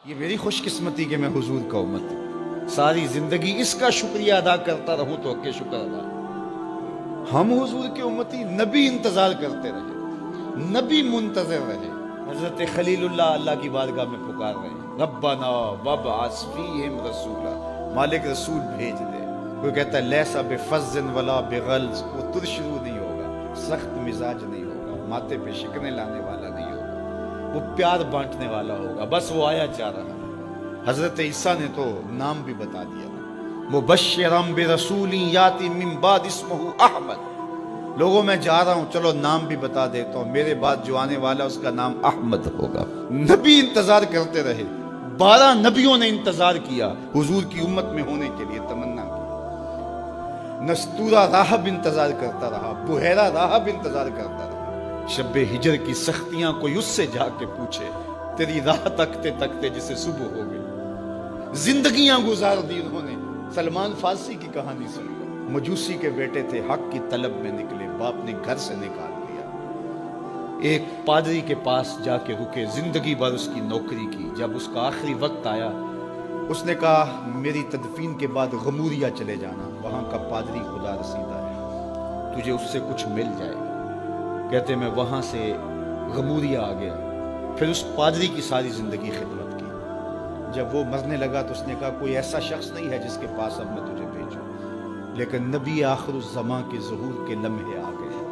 یہ میری خوش قسمتی کہ میں حضور کا امت ہوں، ساری زندگی اس کا شکریہ ادا کرتا رہوں تو کہ شکر ادا۔ ہم حضور کے امتی، نبی انتظار کرتے رہے، نبی منتظر رہے۔ حضرت خلیل اللہ کی بارگاہ میں پکار رہے ہیں، ربنا وابعث فیہم رسولا، مالک رسول بھیج دے۔ کوئی کہتا ہے لیسا بفظ ولا بغلظ، وہ ترشرو نہیں ہوگا، سخت مزاج نہیں ہوگا، ماتھے پہ شکنیں لانے والا نہیں ہوگا، وہ پیار بانٹنے والا ہوگا، بس وہ آیا چاہ رہا ہے۔ حضرت عیسیٰ نے تو نام بھی بتا دیا، مبشرم برسول یاتی من بعد اسمہ احمد، لوگوں میں جا رہا ہوں، چلو نام بھی بتا دیتا ہوں، میرے بعد جو آنے والا اس کا نام احمد ہوگا۔ نبی انتظار کرتے رہے، 12 نبیوں نے انتظار کیا حضور کی امت میں ہونے کے لیے، تمنا کی۔ نستورہ راہب انتظار کرتا رہا، بحیرہ راہب انتظار کرتا رہا۔ شب ہجر کی سختیاں کوئی اس سے جا کے پوچھے، تیری راہ تکتے تکتے جسے صبح ہو گئی۔ زندگیاں گزار دی انہوں نے۔ سلمان فارسی کی کہانی سن لو، مجوسی کے بیٹے تھے، حق کی طلب میں نکلے، باپ نے گھر سے نکال دیا، ایک پادری کے پاس جا کے رکے، زندگی بھر اس کی نوکری کی۔ جب اس کا آخری وقت آیا، اس نے کہا میری تدفین کے بعد غموریا چلے جانا، وہاں کا پادری خدا رسیدہ ہے، تجھے اس سے کچھ مل جائے گا۔ کہتے میں وہاں سے غموریا آ گیا، پھر اس پادری کی ساری زندگی خدمت کی۔ جب وہ مرنے لگا تو اس نے کہا کوئی ایسا شخص نہیں ہے جس کے پاس اب میں تجھے بھیجوں، لیکن نبی آخر الزمان کے ظہور کے لمحے آ گئے،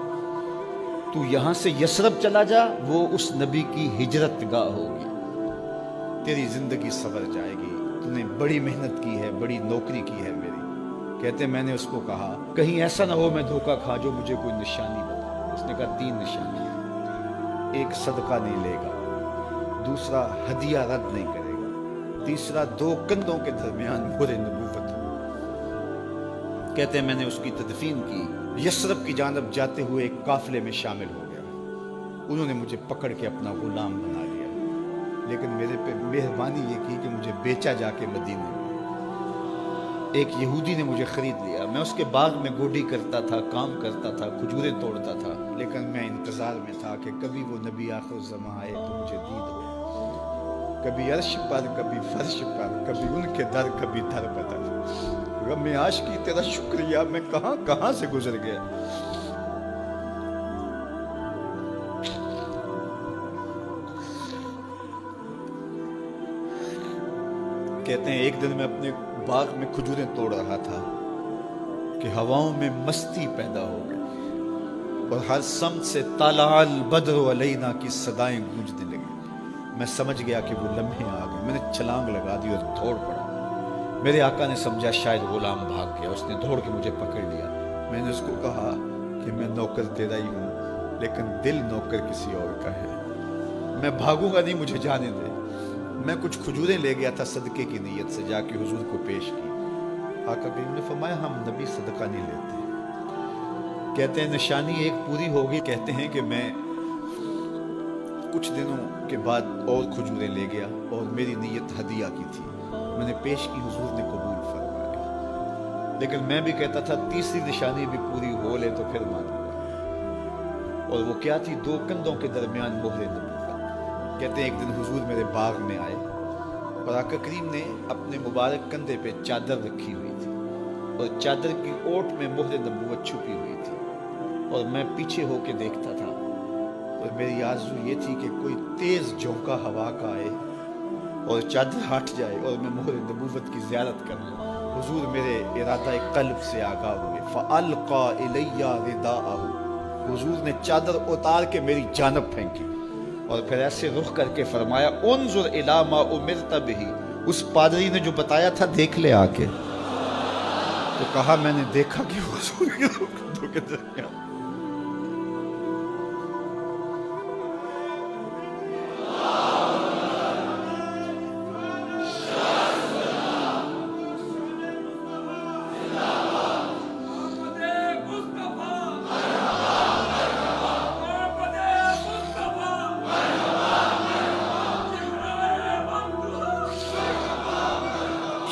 تو یہاں سے یثرب چلا جا، وہ اس نبی کی ہجرت گاہ ہوگی، تیری زندگی سنور جائے گی، تو نے بڑی محنت کی ہے، بڑی نوکری کی ہے میری۔ کہتے میں نے اس کو کہا کہیں ایسا نہ ہو میں دھوکہ کھا جو مجھے کوئی نشانی بتا۔ اس نے کہا 3 نشانی، ایک صدقہ نہیں لے گا، دوسرا ہدیہ رد نہیں کرے گا، تیسرا 2 کندھوں کے درمیان مہر نبوت۔ کہتے ہیں میں نے اس کی تدفین کی، یثرب کی جانب جاتے ہوئے ایک قافلے میں شامل ہو گیا، انہوں نے مجھے پکڑ کے اپنا غلام بنا لیا، لیکن میرے پہ مہربانی یہ کی کہ مجھے بیچا جا کے مدینے میں۔ ایک یہودی نے مجھے خرید لیا، میں اس کے باغ میں گوڈی کرتا تھا، کام کرتا تھا، کھجوریں توڑتا تھا، لیکن میں انتظار میں تھا کہ کبھی وہ نبی آخر الزمان آئے تو مجھے دید ہو، کبھی عرش پر، کبھی فرش پر، کبھی ان کے در، کبھی در بدر۔ غم عاشقی تیرا شکریہ، میں کہاں کہاں سے گزر گیا۔ کہتے ہیں ایک دن میں اپنے باغ میں کھجوریں توڑ رہا تھا کہ ہواؤں میں مستی پیدا ہو گئی، اور ہر سمت سے طلع البدر علینا کی صدائیں گونجنے لگی۔ میں سمجھ گیا کہ وہ لمحے آ گئے، میں نے چھلانگ لگا دی اور دوڑ پڑا۔ میرے آقا نے سمجھا شاید غلام بھاگ گیا، اس نے دوڑ کے مجھے پکڑ لیا۔ میں نے اس کو کہا کہ میں نوکر تیرا ہی ہوں، لیکن دل نوکر کسی اور کا ہے، میں بھاگوں گا نہیں، مجھے جانے دے۔ میں کچھ کھجوریں لے گیا تھا صدقے کی نیت سے، جا کے حضور کو پیش کی۔ آقا کریم نے فرمایا ہم نبی صدقہ نہیں لیتے۔ کہتے ہیں نشانی ایک پوری ہوگی، کہتے ہیں کہ میں کچھ دنوں کے بعد اور کھجوریں لے گیا، اور میری نیت ہدیہ کی تھی، میں نے پیش کی، حضور نے قبول فرما لی۔ لیکن میں بھی کہتا تھا تیسری نشانی بھی پوری ہو لے تو پھر مانوں گا، اور وہ کیا تھی؟ 2 کندھوں کے درمیان مہر نبوت۔ کہتے ہیں ایک دن حضور میرے باغ میں آئے، اور آقا کریم نے اپنے مبارک کندھے پہ چادر رکھی ہوئی تھی، اور چادر کی اوٹ میں مہر نبوت چھپی ہوئی تھی، اور میں پیچھے ہو کے دیکھتا تھا، اور میری آرزو یہ تھی کہ کوئی تیز جھونکا ہوا کا آئے اور چادر ہٹ جائے اور میں مہر نبوت کی زیارت کر لوں۔ حضور میرے ارادہ قلب سے آگاہ ہوئے، فَأَلْقَى إِلَيَّ رِدَاءَهُ، حضور نے چادر اتار کے میری جانب پھینکی، اور پھر ایسے رخ کر کے فرمایا انظر الی ما امرت بہ، اس پادری نے جو بتایا تھا دیکھ لے آ کے۔ تو کہا میں نے دیکھا کہ حضور کے کندھوں کے درمیان۔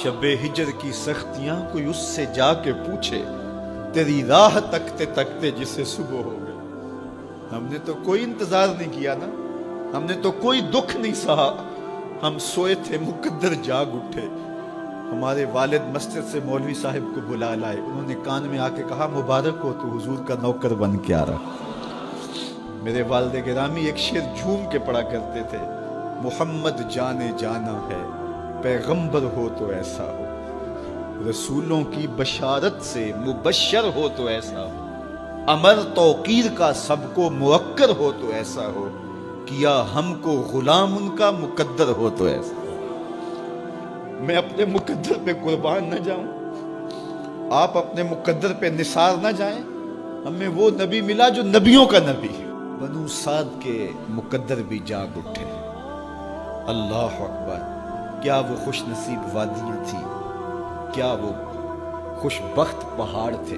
شب ہجر کی سختیاں کوئی اس سے جا کے پوچھے، تیری راہ تکتے تکتے جسے صبح ہو گئے۔ ہم نے تو کوئی انتظار نہیں کیا نا، ہم نے تو کوئی دکھ نہیں سہا، ہم سوئے تھے مقدر جاگ اٹھے، ہمارے والد مسجد سے مولوی صاحب کو بلا لائے، انہوں نے کان میں آ کے کہا مبارک ہو تو حضور کا نوکر بن کے آ رہا۔ میرے والد گرامی ایک شعر جھوم کے پڑھا کرتے تھے، محمد جانے جانا ہے پیغمبر ہو تو ایسا ہو، رسولوں کی بشارت سے مبشر ہو تو ایسا ہو، امر توقیر کا سب کو موکر ہو تو ایسا ہو، کیا ہم کو غلام ان کا مقدر ہو تو ایسا ہو۔ میں اپنے مقدر پہ قربان نہ جاؤں، آپ اپنے مقدر پہ نثار نہ جائیں، ہمیں وہ نبی ملا جو نبیوں کا نبی ہے۔ بنو سعد کے مقدر بھی جاگ اٹھے، اللہ اکبر، کیا وہ خوش نصیب وادیاں تھیں، کیا وہ خوش بخت پہاڑ تھے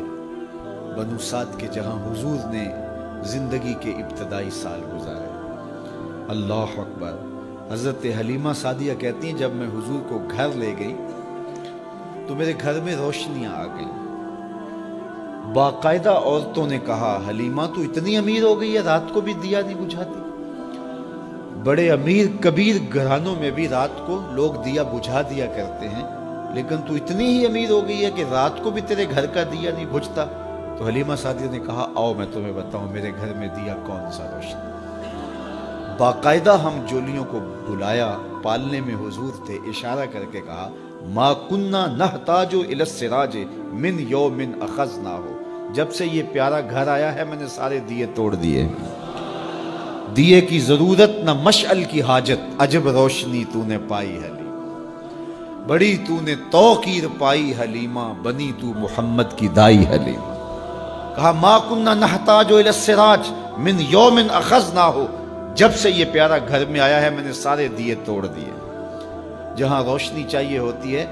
بنو سعد کے، جہاں حضور نے زندگی کے ابتدائی سال گزارے۔ اللہ اکبر۔ حضرت حلیمہ سعدیہ کہتی ہیں جب میں حضور کو گھر لے گئی تو میرے گھر میں روشنیاں آ گئیں، باقاعدہ عورتوں نے کہا حلیمہ تو اتنی امیر ہو گئی ہے رات کو بھی دیا نہیں بجھاتی۔ بڑے امیر کبیر گھرانوں میں بھی رات کو لوگ دیا بجھا دیا کرتے ہیں، لیکن تو اتنی ہی امیر ہو گئی ہے کہ رات کو بھی تیرے گھر کا دیا نہیں بجھتا۔ تو حلیمہ سعدیہ نے کہا آؤ میں تمہیں بتاؤں میرے گھر میں دیا کون سا روشن۔ باقاعدہ ہم جولیوں کو بلایا، پالنے میں حضور تھے، اشارہ کر کے کہا ما کننا نحتاج الی السراج من یوم اخذناہ، جب سے یہ پیارا گھر آیا ہے میں نے سارے دیے توڑ دیے، دیے کی ضرورت نہ مشعل کی حاجت، عجب روشنی تو نے پائی حلیمہ، بڑی تو نے توقیر پائی حلیمہ، بنی تو محمد کی دائی حلیمہ۔ کہا ما کننا نحتاج الی السراج من یوم اخذناہ، جب سے یہ پیارا گھر میں آیا ہے میں نے سارے دیے توڑ دیے۔ جہاں روشنی چاہیے ہوتی ہے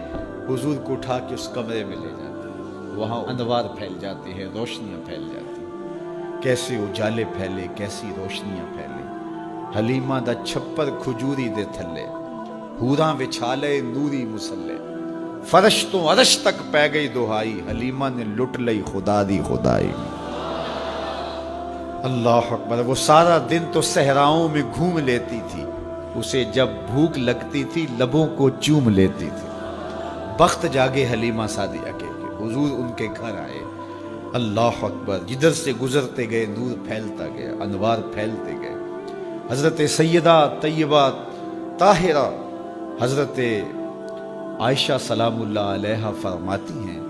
حضور کو اٹھا کے اس کمرے میں لے جاتے ہیں، وہاں انوار پھیل جاتے ہیں، روشنیاں پھیل جاتی ہیں، کیسے اجالے پھیلے، کیسی روشنیاں پھیلے۔ حلیمہ دا چھپر کھجوری دے تھلے، حوراں وچھالے نوری مسلے، فرش تو عرش تک پہ گئی دہائی، حلیمہ نے لٹ لئی خدا دی خدائی۔ اللہ اکبر۔ وہ سارا دن تو صحراؤں میں گھوم لیتی تھی، اسے جب بھوک لگتی تھی لبوں کو چوم لیتی تھی۔ بخت جاگے حلیمہ سعدیہ کے کہ حضور ان کے گھر آئے۔ اللہ اکبر۔ جدھر سے گزرتے گئے نور پھیلتا گیا، انوار پھیلتے گئے۔ حضرت سیدہ طیبہ طاہرہ حضرت عائشہ سلام اللہ علیہا فرماتی ہیں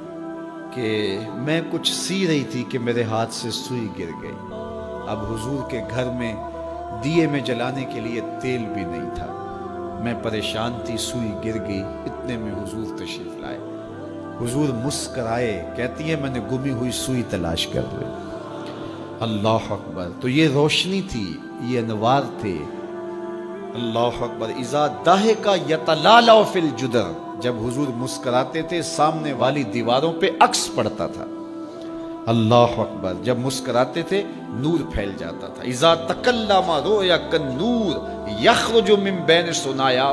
کہ میں کچھ سی رہی تھی کہ میرے ہاتھ سے سوئی گر گئی۔ اب حضور کے گھر میں دیے میں جلانے کے لیے تیل بھی نہیں تھا، میں پریشان تھی، سوئی گر گئی، اتنے میں حضور تشریف لائے۔ حضور مسکرائے، کہتی ہے میں نے گمی ہوئی سوئی تلاش کر لی۔ اللہ اکبر۔ تو یہ روشنی تھی، یہ انوار تھے۔ اللہ اکبر۔ اذا ضحک یتلالع فی الجدر، جب حضور مسکراتے تھے سامنے والی دیواروں پہ عکس پڑتا تھا۔ اللہ اکبر۔ جب مسکراتے تھے نور پھیل جاتا تھا۔ اذا تکلم رؤیا کالنور یخرج من بین ثنایاہ،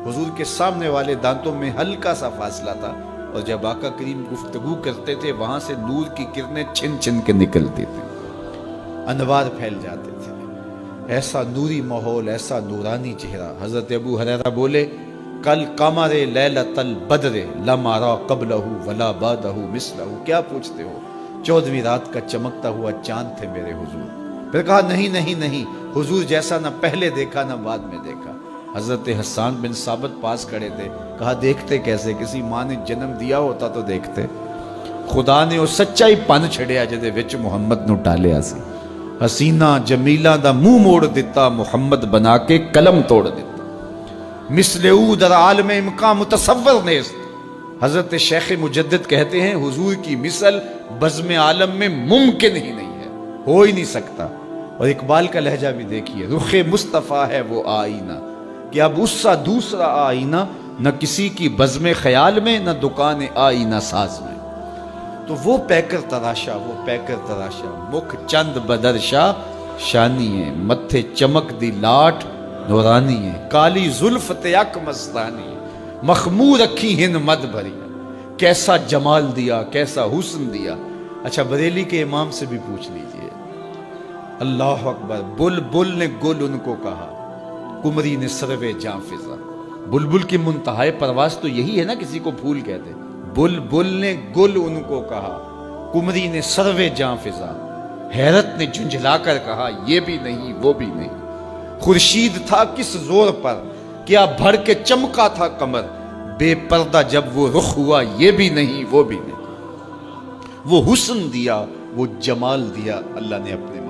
حضور کے سامنے والے دانتوں میں ہلکا سا فاصلہ تھا، اور جب آقا کریم گفتگو کرتے تھے وہاں سے نور کی کرنیں چھن چھن کے نکلتی تھیں، انوار پھیل جاتے تھے۔ ایسا نوری ماحول، ایسا نورانی چہرہ۔ حضرت ابو ہریرہ بولے کل قمر لیلۃ البدر لم ارى قبلہ ولا بعدہ مثلہ، کیا پوچھتے ہو، 14ویں رات کا چمکتا ہوا چاند تھے میرے حضور۔ پھر کہا نہیں نہیں نہیں، حضور جیسا نہ پہلے دیکھا نہ بعد میں دیکھا۔ حضرت حسان بن ثابت پاس کھڑے تھے، کہا دیکھتے کیسے، کسی ماں نے جنم دیا ہوتا تو دیکھتے۔ خدا نے وہ سچائی پن چھڑیا جدے وچ محمد نو ٹالیا سی، حسینہ جمیلہ دا منہ موڑ دیتا، محمد بنا کے قلم توڑ دیتا۔ مثل او در عالم امکان متصور نیست، حضرت شیخ مجدد کہتے ہیں حضور کی مثل بزم عالم میں ممکن ہی نہیں ہے، ہو ہی نہیں سکتا۔ اور اقبال کا لہجہ بھی دیکھیے، رخ مصطفیٰ ہے وہ آئینہ کہ اب اس سا دوسرا آئینہ نہ کسی کی بزم خیال میں نہ دکان آئینہ ساز میں۔ تو وہ پیکر تراشا، وہ پیکر تراشا، مکھ چند بدرشا شانی ہے، متھے چمک دی لاٹ نورانی ہے، کالی زلف تیک مستانی ہے، مخمور رکھی ہن مد بھری، کیسا جمال دیا، کیسا حسن دیا۔ اچھا بریلی کے امام سے بھی پوچھ لیجئے، اللہ اکبر۔ بل بل نے گل ان کو کہا، کمری نے سروے جاں فضا، بلبل کی منتہائے پرواز تو یہی ہے نا، کسی کو پھول کہتے. بلبل نے گل ان کو کہا، کمری نے سروے جاں فضا، حیرت نے جھنجھلا کر کہا یہ بھی نہیں وہ بھی نہیں. خورشید تھا کس زور پر، کیا بھر کے چمکا تھا قمر، بے پردہ جب وہ رخ ہوا یہ بھی نہیں وہ بھی نہیں. وہ حسن دیا وہ جمال دیا اللہ نے اپنے